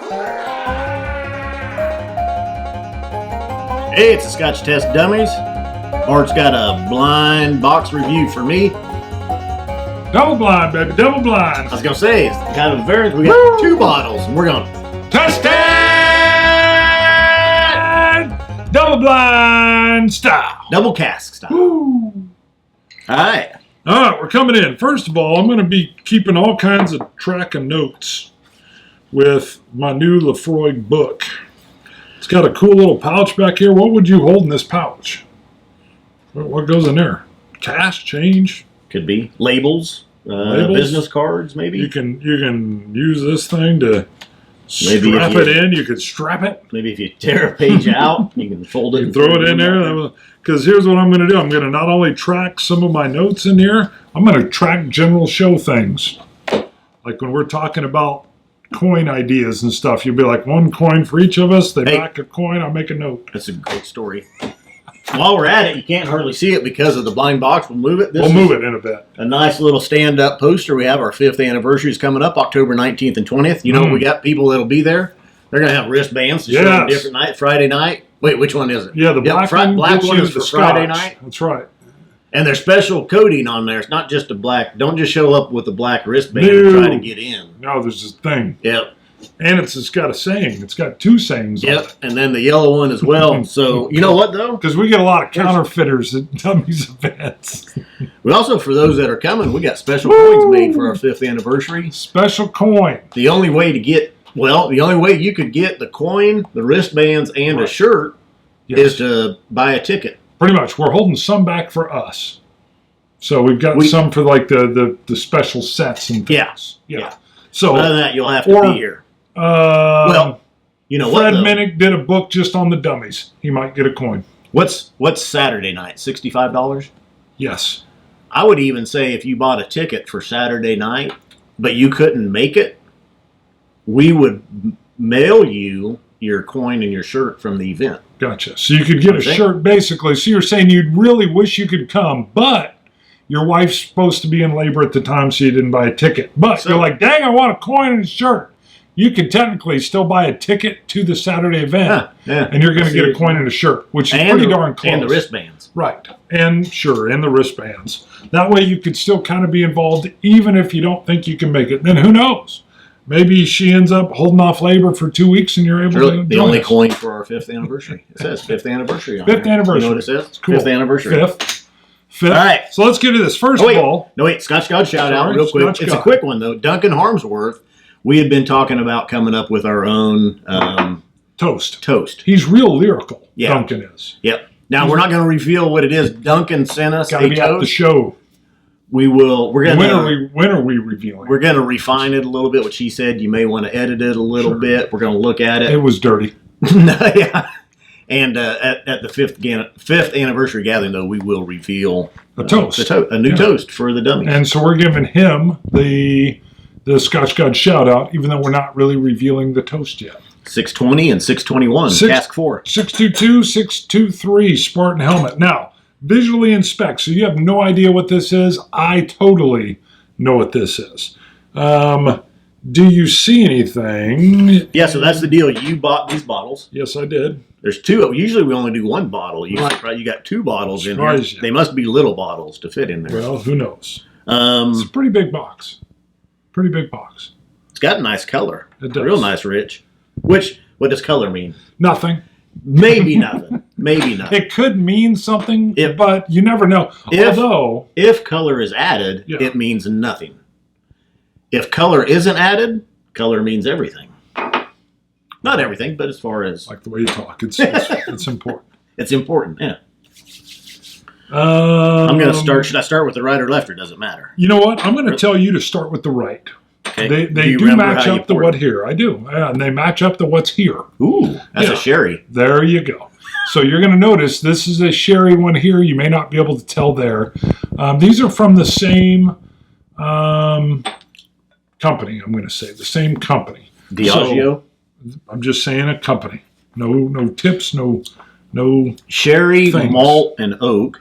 Hey, it's the Scotch Test Dummies. Bart's got a blind box review for me. Double blind, baby, double blind. I was going to say, it's kind of a variant. We got 2 bottles, and we're going to test it! Double blind style. double cask style. Woo. All right. All right, we're coming in. First of all, I'm going to be keeping all kinds of track and notes with my new Lefroy book. It's got a cool little pouch back here. What would you hold in this pouch? What goes in there? Cash, change? Could be labels, business cards, maybe. You can use this thing to Maybe strap it in. You could strap it. Maybe if you tear a page out, you can fold it. You can throw it in there. Because here's what I'm going to do. I'm going to not only track some of my notes in here, I'm going to track general show things. Like when we're talking about coin ideas and stuff, you'll be like, 1 coin for each of us. They back a coin. I'll make a note. That's a great story. While we're at it, you can't hardly see it because of the blind box. We'll move it. We'll move it in a bit. A nice little stand-up poster. We have our 5th anniversary is coming up, October 19th and 20th. You know, we got people that'll be there. They're going to have wristbands to show them different night. Friday night. Wait, which one is it? Yeah, the black one is for Friday night. That's right. And there's special coding on there. It's not just a black. Don't just show up with a black wristband and try to get in. No, there's this thing. Yep. And it's got a saying. It's got 2 sayings. Yep, and then the yellow one as well. So, you know what, though? Because we get a lot of counterfeiters at Dummies events. We also, for those that are coming, we got special coins made for our 5th anniversary. Special coin. The only way you could get the coin, the wristbands, and a shirt is to buy a ticket. Pretty much. We're holding some back for us. So we've got some for like the special sets and things. Yeah. So other than that, you'll have to be here. Well, you know Fred Minnick did a book just on the dummies. He might get a coin. What's Saturday night? $65? Yes. I would even say if you bought a ticket for Saturday night, but you couldn't make it, we would mail you your coin and your shirt from the event. Gotcha. So you could get a shirt basically. So you're saying you'd really wish you could come, but your wife's supposed to be in labor at the time, so you didn't buy a ticket. But you're like, dang, I want a coin and a shirt. You could technically still buy a ticket to the Saturday event, and you're going to get a coin and a shirt, which is pretty darn close. And the wristbands. Right. And the wristbands. That way you could still kind of be involved, even if you don't think you can make it. Then who knows? Maybe she ends up holding off labor for 2 weeks, and you're able to the only coin for our 5th anniversary. It says 5th anniversary on 5th anniversary. You know what it says? It's cool. 5th anniversary. 5th. All right. So let's get to this. First of all. No, wait. Scotch God shout out real quick. It's a quick one, though. Duncan Harmsworth. We had been talking about coming up with our own toast. He's real lyrical. Yeah. Duncan is. Yep. Now we're not going to reveal what it is. Duncan sent us a toast. At the show. We will. We're going to. When are we revealing? We're going to refine it a little bit. What she said, you may want to edit it a little bit. We're going to look at it. It was dirty. Yeah. And at the 5th anniversary gathering, though, we will reveal a toast, a new toast for the dummies. And so we're giving him the Scotch God shout out, even though we're not really revealing the toast yet. 620 and 621, Cask 4. 622, 623, Spartan helmet. Now, visually inspect. So you have no idea what this is. I totally know what this is. Do you see anything? Yeah, so that's the deal. You bought these bottles. Yes, I did. There's 2. Usually we only do 1 bottle. You got 2 bottles in here. They must be little bottles to fit in there. Well, who knows? It's a pretty big box. Pretty big box. It's got a nice color. It does. Real nice, rich. What does color mean? Nothing. Maybe nothing. Maybe nothing. It could mean something, but you never know. If color is added, it means nothing. If color isn't added, color means everything. Not everything, but as far as... Like the way you talk. It's important. It's important, yeah. I'm going to start... Should I start with the right or left, or does it matter? You know what? I'm going to tell you to start with the right. Okay. They do match up to what here. I do. And they match up to what's here. Ooh, that's a sherry. There you go. So you're going to notice this is a sherry one here. You may not be able to tell there. These are from the same company, I'm going to say. The same company. Diageo? So, I'm just saying a company. No tips, no sherry, things. malt, and oak.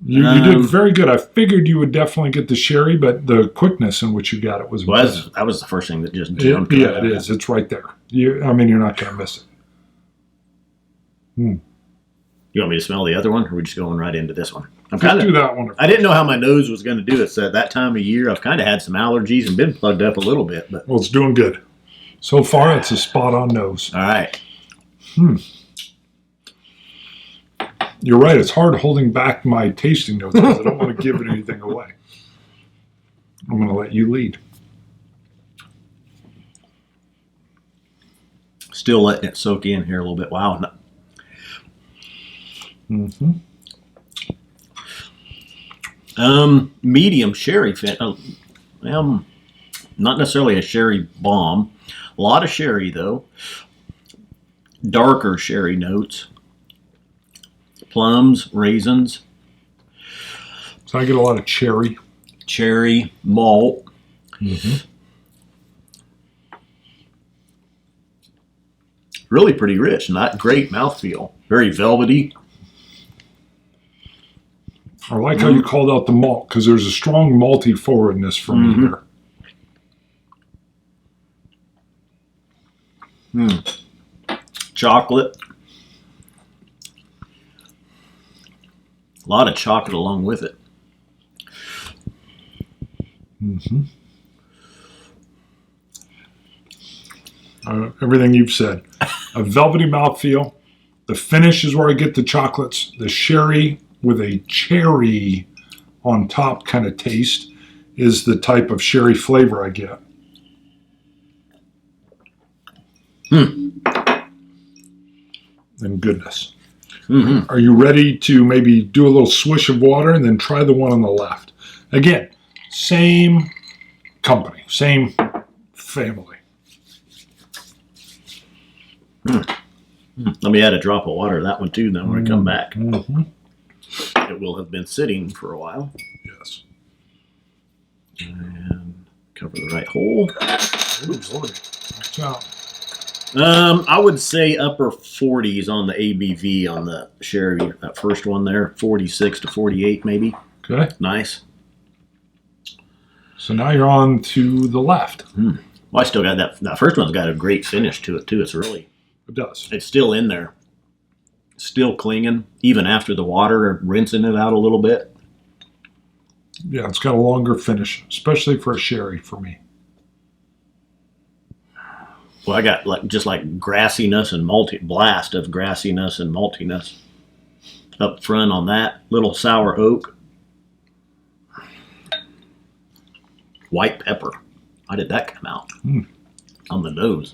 You did very good. I figured you would definitely get the sherry, but the quickness in which you got it was impressive. That was the first thing that just jumped. Yeah, it is. It's right there. You're not going to miss it. You want me to smell the other one, or are we just going right into this one? Do that one. I didn't know how my nose was going to do it. So at that time of year, I've kind of had some allergies and been plugged up a little bit. But well, it's doing good. So far, it's a spot-on nose. All right. You're right. It's hard holding back my tasting notes because I don't want to give anything away. I'm going to let you lead. Still letting it soak in here a little bit. Wow. Medium sherry fin. Not necessarily a sherry bomb. A lot of sherry though. Darker sherry notes. Plums, raisins. So I get a lot of cherry. Cherry, malt. Really pretty rich. Not great mouthfeel. Very velvety. I like how you called out the malt because there's a strong malty forwardness for me there. Chocolate. A lot of chocolate along with it. Everything you've said. A velvety mouthfeel. The finish is where I get the chocolates. The sherry with a cherry on top kind of taste is the type of sherry flavor I get. And goodness. Are you ready to maybe do a little swish of water and then try the one on the left? Again, same company, same family. Let me add a drop of water to that one too then when I come back. It will have been sitting for a while. Yes. And cover the right hole. Ooh, Lordy. Watch out. I would say upper 40s on the ABV on the sherry. That first one there, 46 to 48 maybe. Okay. Nice. So now you're on to the left. Well, I still got that. That first one's got a great finish to it too. It's really. It does. It's still in there. Still clinging, even after the water, rinsing it out a little bit. Yeah, it's got a longer finish, especially for a sherry for me. Well, I got just like grassiness and blast of grassiness and maltiness up front on that little sour oak. White pepper. How did that come out on the nose?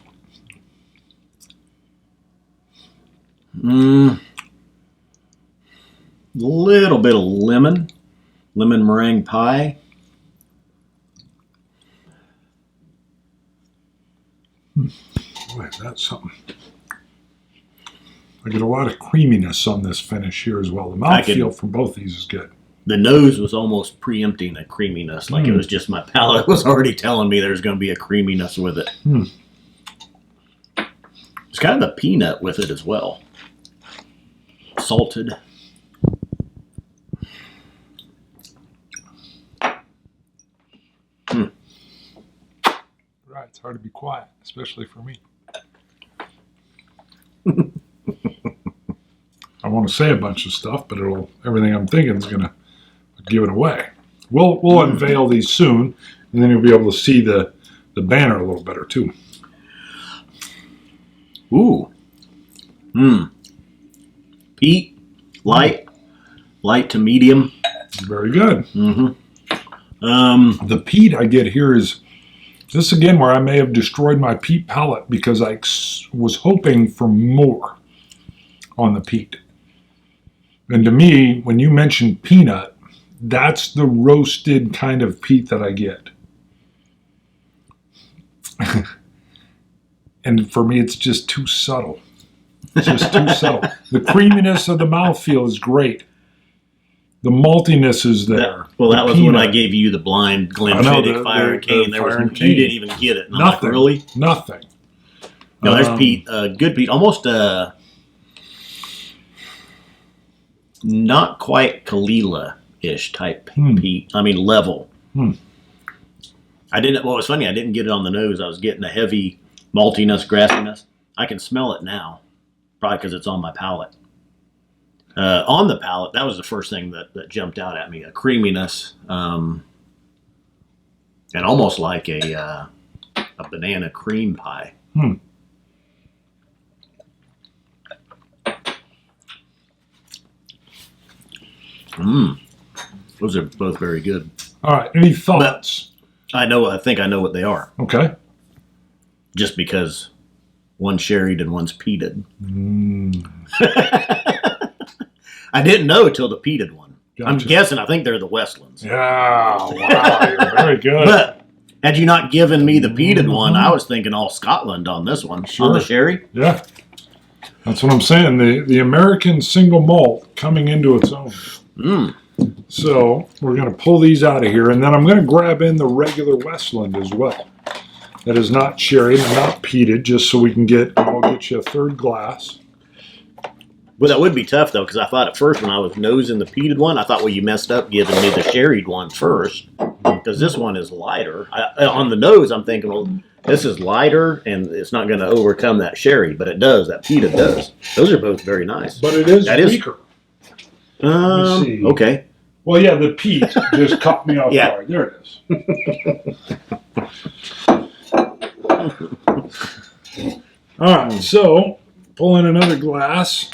Little bit of lemon meringue pie. Boy, that's something. I get a lot of creaminess on this finish here as well. The mouthfeel from both these is good. The nose was almost preempting a creaminess. Like it was just my palate was already telling me there's going to be a creaminess with it. It's kind of the peanut with it as well. Salted. Right, it's hard to be quiet, especially for me. I want to say a bunch of stuff, but everything I'm thinking is going to give it away. We'll unveil these soon, and then you'll be able to see the banner a little better too. Ooh. Peat, light to medium. Very good. The peat I get here is this again where I may have destroyed my peat palate because I was hoping for more on the peat. And to me, when you mention peanut, that's the roasted kind of peat that I get. And for me, it's just too subtle. It's just too subtle. The creaminess of the mouthfeel is great. The maltiness is there. That was peanut. When I gave you the blind Glenfiddich Fire and Cane. You didn't even get it. And Nothing. I'm like, really? Nothing. No, there's peat. Good peat. Almost not quite Kalila ish type peat. I mean, level. I didn't. Well, it was funny. I didn't get it on the nose. I was getting a heavy maltiness, grassiness. I can smell it now, probably because it's on my palate. On the palate, that was the first thing that jumped out at me: a creaminess, and almost like a banana cream pie. Those are both very good. All right. Any thoughts? I think I know what they are. Okay. Just because one's sherried and one's peated. I didn't know till the peated one. Gotcha. I'm guessing. I think they're the Westlands. Yeah. Wow. You're very good. But had you not given me the peated one, I was thinking all Scotland on this one. Sure. On the sherry. Yeah. That's what I'm saying. The American single malt coming into its own. So we're going to pull these out of here, and then I'm going to grab in the regular Westland as well. That is not sherry and not peated, just so we can I'll get you a third glass. Well, that would be tough, though, because I thought at first when I was nosing the peated one, I thought, well, you messed up giving me the sherried one first, because this one is lighter. On the nose, I'm thinking, well, this is lighter, and it's not going to overcome that sherry, but it does. That peated does. Those are both very nice. But it is weaker. Let me see. Okay. Well, yeah, the peat just caught me off guard. There it is. All right, so pull in another glass.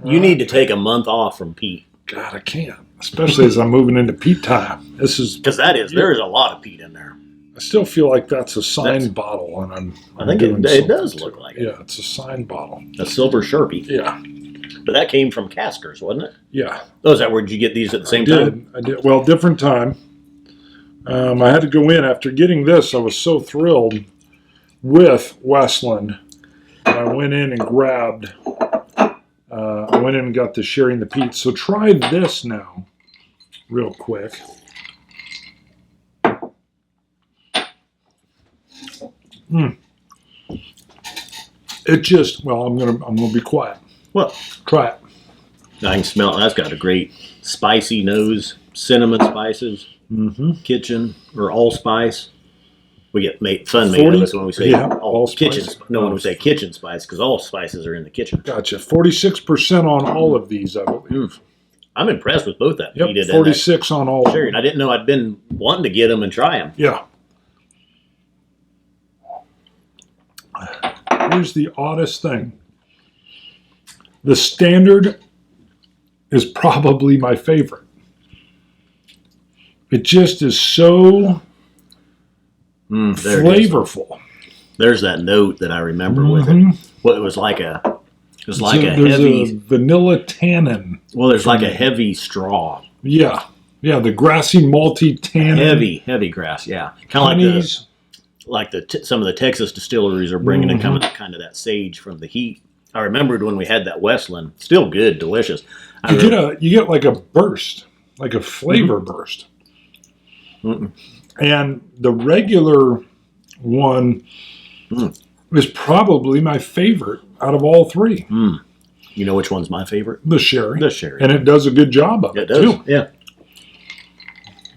You need to take a month off from peat. God, I can't, especially as I'm moving into peat time. This is because there is a lot of peat in there. I still feel like that's a signed bottle, and I think it does look like it. Yeah, it's a signed bottle. A silver Sharpie. Yeah. But that came from Caskers, wasn't it? Yeah. Oh, is that where did you get these at the same time? I did. Well, different time. I had to go in after getting this. I was so thrilled with Westland. I went in and grabbed. I went in and got the sherry and the peat. So try this now, real quick. It just. Well, I'm gonna be quiet. Well, try it. I can smell it. That's got a great spicy nose, cinnamon spices, kitchen or allspice. We get fun made of us when we say all kitchen. No, when we say kitchen spice, because all spices are in the kitchen. Gotcha. 46% on all of these, I believe. I'm impressed with both that. Yep, 46 on all. Sure, I didn't know I'd been wanting to get them and try them. Yeah. Here's the oddest thing. The standard is probably my favorite. It just is so flavorful. There's that note that I remember with it. Well, it was like a heavy vanilla tannin. Well, there's like a heavy straw. Yeah, the grassy malty tannin. Heavy grass. Yeah, kind of like some of the Texas distilleries are bringing in kind of that sage from the heat. I remembered when we had that Westland. Still good, delicious. You get like a burst, like a flavor burst. And the regular one is probably my favorite out of all three. You know which one's my favorite? The sherry. The sherry. And it does a good job of it, too. Yeah.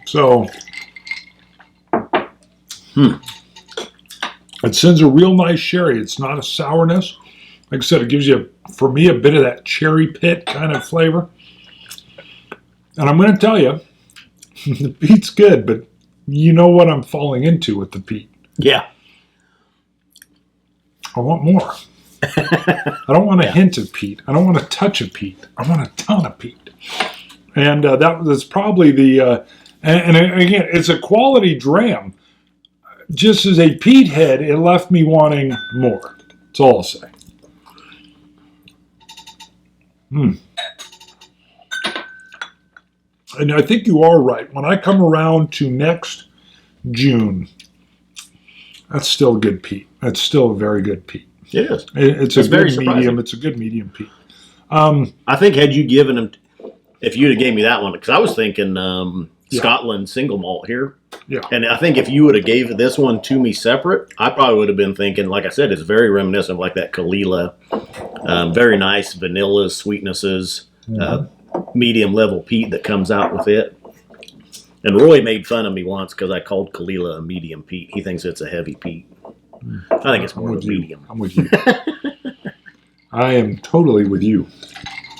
So, it sends a real nice sherry. It's not a sourness. Like I said, it gives you, for me, a bit of that cherry pit kind of flavor. And I'm going to tell you, the peat's good, but you know what I'm falling into with the peat. Yeah. I want more. I don't want a hint of peat. I don't want a touch of peat. I want a ton of peat. And that's probably the... and again, it's a quality dram. Just as a peat head, it left me wanting more. That's all I'll say. And I think you are right. When I come around to next June, that's still a good peat. That's still a very good peat. It is. It's a very medium. It's a good medium peat. I think had you given them, if you'd have gave me that one, because I was thinking Scotland single malt here. Yeah. And I think if you would have gave this one to me separate, I probably would have been thinking, like I said, it's very reminiscent of like that Kalila. Very nice vanilla sweetnesses, medium level peat that comes out with it. And Roy made fun of me once because I called Kalila a medium peat. He thinks it's a heavy peat. I think it's more of a medium. I'm with you. I am totally with you.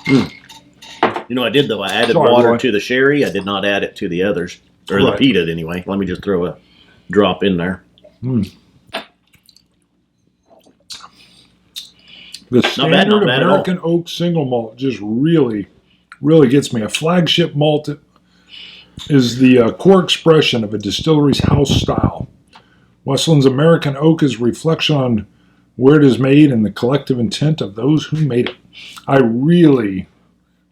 You know, I did though. I added water to the sherry. I did not add it to the others, or the peated anyway. Let me just throw a drop in there. The standard American oak single malt just really gets me. A flagship malt is the core expression of a distillery's house style. Westland's American oak is a reflection on where it is made and the collective intent of those who made it. I really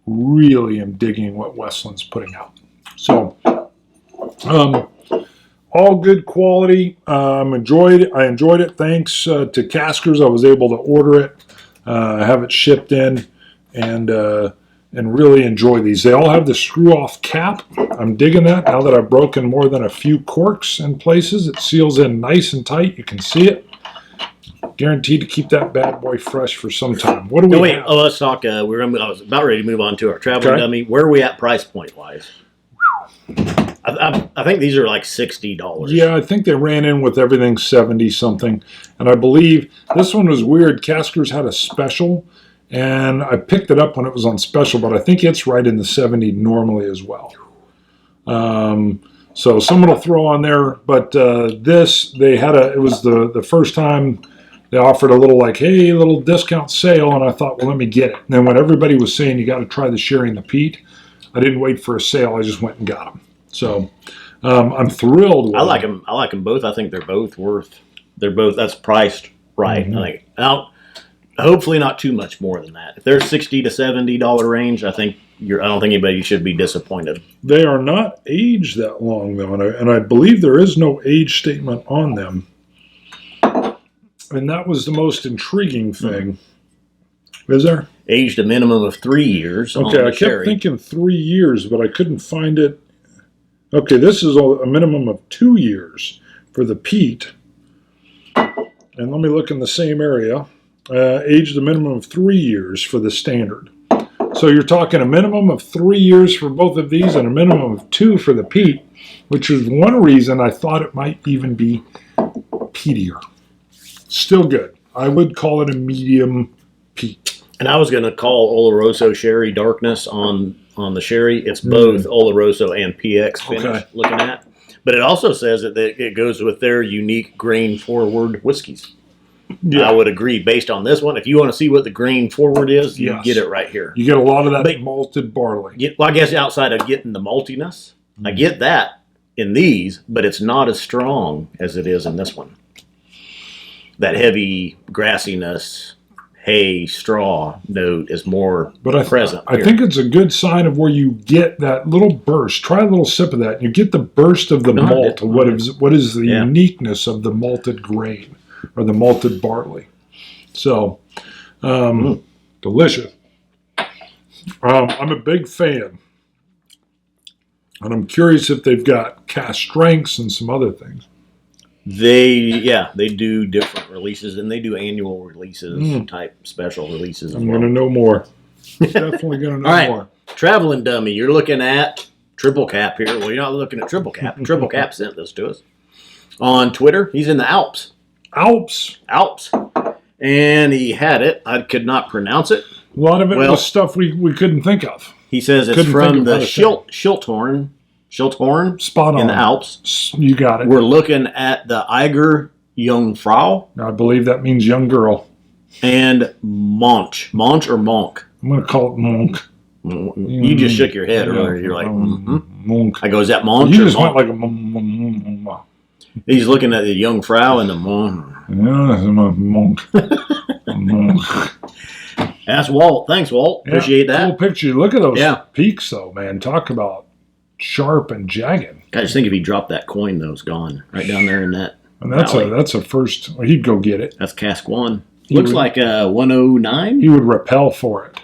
am digging what Westland's putting out. So, all good quality. I enjoyed it. Thanks to Caskers, I was able to order it, have it shipped in, and really enjoy these. They all have the screw-off cap. I'm digging that now that I've broken more than a few corks in places. It seals in nice and tight. You can see it. Guaranteed to keep that bad boy fresh for some time. What do we have? Oh, let's talk. I was about ready to move on to our traveling dummy. Where are we at price point wise? I think these are like $60. Yeah, I think they ran in with everything 70 something, and I believe this one was weird. Caskers had a special, and I picked it up when it was on special, but I think it's right in the 70 normally as well. So someone will throw on there, but this it was the first time. They offered a little discount sale, and I thought, well, let me get it. And then when everybody was saying you got to try the sherry and the peat, I didn't wait for a sale. I just went and got them. So I'm thrilled with I like them. I like them both. I think they're both that's priced right. I think hopefully not too much more than that. If they're $60 to $70 range, I don't think anybody should be disappointed. They are not aged that long though, and I believe there is no age statement on them. And that was the most intriguing thing. Is there? Aged a minimum of 3 years. Okay, I kept thinking 3 years, but I couldn't find it. Okay, this is a minimum of 2 years for the peat. And let me look in the same area. Aged a minimum of 3 years for the standard. So you're talking a minimum of 3 years for both of these and a minimum of 2 for the peat, which is one reason I thought it might even be peatier. Still good. I would call it a medium peat. And I was going to call Oloroso Sherry Darkness on the sherry. It's both Oloroso and PX finish looking at. But it also says that it goes with their unique grain-forward whiskeys. Yeah. I would agree. Based on this one, if you want to see what the grain-forward is, you get it right here. You get a lot of that malted barley. Well, I guess outside of getting the maltiness, I get that in these, but it's not as strong as it is in this one. That heavy grassiness, hay, straw note is more present. I think it's a good sign of where you get that little burst. Try a little sip of that. And you get the burst of the malt. What is the uniqueness of the malted grain or the malted barley? So, delicious. I'm a big fan. And I'm curious if they've got cask strengths and some other things. They do different releases, and they do annual releases, type special releases as well. I'm going to know more. Definitely going to know more. Traveling dummy, you're looking at Triple Cap here. Well, you're not looking at Triple Cap. Triple Cap sent this to us on Twitter. He's in the Alps. Alps. And he had it. I could not pronounce it. A lot of it was stuff we couldn't think of. He says it's from the Schilthorn. Spot on. In the Alps. You got it. We're looking at the Eiger Jungfrau. I believe that means young girl. And Monch. Monch or Monk? I'm going to call it Monk. You just shook your head earlier. You're like, Monk. I go, is that Monch You or just Monk? went like a He's looking at the Jungfrau and the Monk. Yeah, that's a Monk. Monk. That's Walt. Thanks, Walt. Appreciate that. Cool picture. Look at those peaks, though, man. Talk about sharp and jagged. I just think if he dropped that coin, though, it's gone right down there in that. And that's a first. Well, he'd go get it. That's Cask 1. Looks like a 109. He would repel for it.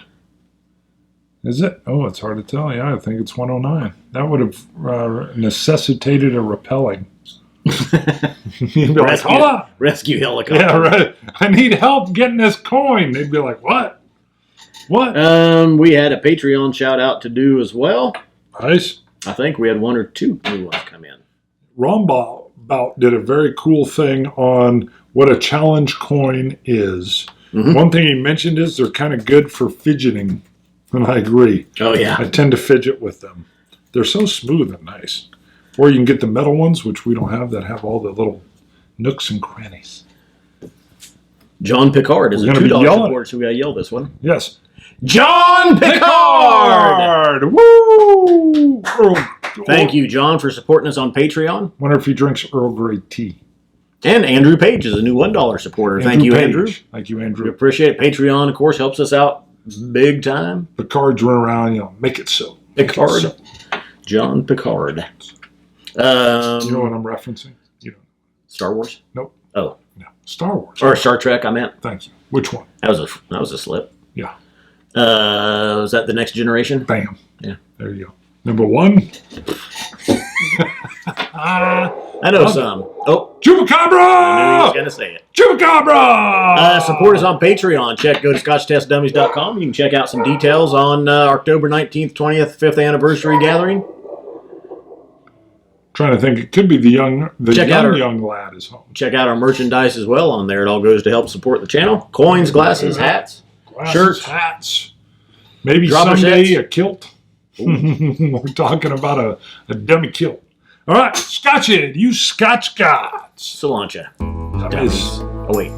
Is it? Oh, it's hard to tell. Yeah, I think it's 109. That would have necessitated a repelling. You'd be like, hold on. Rescue helicopter. Yeah, right. I need help getting this coin. They'd be like, what? What? We had a Patreon shout out to do as well. Nice. I think we had 1 or 2 new ones come in. Rombout did a very cool thing on what a challenge coin is. Mm-hmm. One thing he mentioned is they're kind of good for fidgeting, and I agree. Oh, yeah. I tend to fidget with them. They're so smooth and nice. Or you can get the metal ones, which we don't have, that have all the little nooks and crannies. John Picard is a $2 supporter, so we got to yell this one. Yes. John Picard! Woo! Thank you, John, for supporting us on Patreon. Wonder if he drinks Earl Grey tea. And Andrew Page is a new $1 supporter. Thank you, Andrew. Thank you, We Andrew. appreciate it. Patreon, of course, helps us out big time. Picard's run around, make it so. Picard. So. John Picard. You know what I'm referencing? You know. Star Wars? Nope. Oh. No. Star Wars. Or Star Trek, I meant. Thank you. Which one? That was a slip. Yeah. Was that The Next Generation? Bam. Yeah. There you go. Number 1. I know some. Oh. Chupacabra! I knew he was going to say it. Chupacabra! Support us on Patreon. Go to scotchtestdummies.com. You can check out some details on October 19th, 20th, 5th anniversary gathering. Trying to think, it could be the young lad is home. Check out our merchandise as well on there. It all goes to help support the channel. Coins, glasses, hats, shirts, hats. Maybe dropper someday sets. A kilt. We're talking about a dummy kilt. All right, Scotch It. You Scotch gods. Cilantro. That is- Oh, wait.